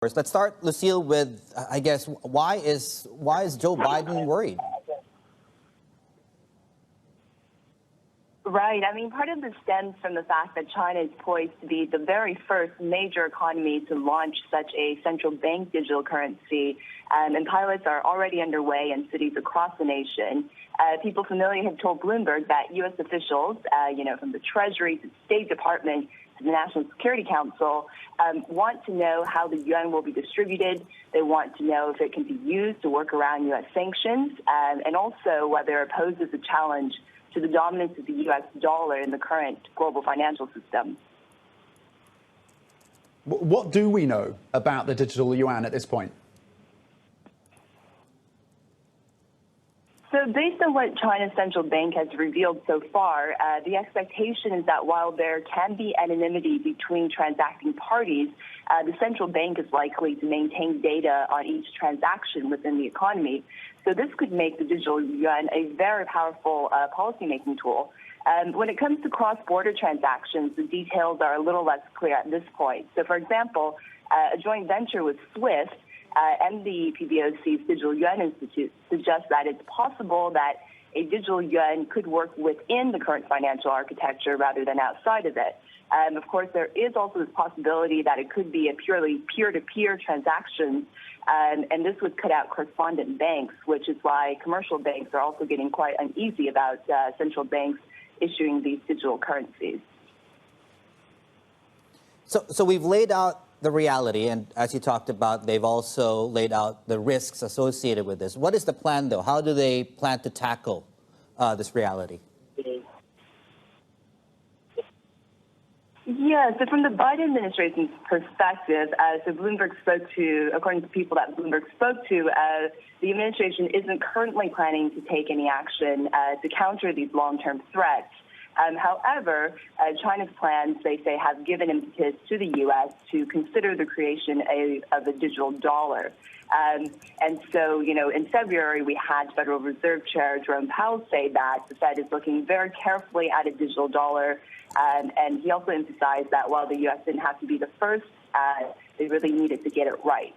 Let's start, Lucille, with, I guess, why is Joe Biden worried? Right. I mean, part of this stems from the fact that China is poised to be the very first major economy to launch such a central bank digital currency, and pilots are already underway in cities across the nation. People familiar have told Bloomberg that U.S. officials, from the Treasury to the State Department to the National Security Council, want to know how the yuan will be distributed. They want to know if it can be used to work around U.S. sanctions, and also whether it poses a challenge to the dominance of the U.S. dollar in the current global financial system. What do we know about the digital yuan at this point? So based on what China's central bank has revealed so far, the expectation is that while there can be anonymity between transacting parties, the central bank is likely to maintain data on each transaction within the economy. So this could make the digital yuan a very powerful policymaking tool. When it comes to cross-border transactions, the details are a little less clear at this point. So, for example, a joint venture with SWIFT and the PBOC's Digital Yuan Institute suggests that it's possible that a digital yuan could work within the current financial architecture rather than outside of it. Of course, there is also this possibility that it could be a purely peer-to-peer transaction, and this would cut out correspondent banks, which is why commercial banks are also getting quite uneasy about central banks issuing these digital currencies. So we've laid out the reality, and as you talked about, they've also laid out the risks associated with this. What is the plan, though? How do they plan to tackle this reality? Yeah, so from the Biden administration's perspective, so Bloomberg spoke to, according to people that Bloomberg spoke to, the administration isn't currently planning to take any action to counter these long-term threats. However, China's plans, they say, have given impetus to the U.S. to consider the creation of a digital dollar. And so, in February, we had Federal Reserve Chair Jerome Powell say that the Fed is looking very carefully at a digital dollar. And he also emphasized that while the U.S. didn't have to be the first, they really needed to get it right.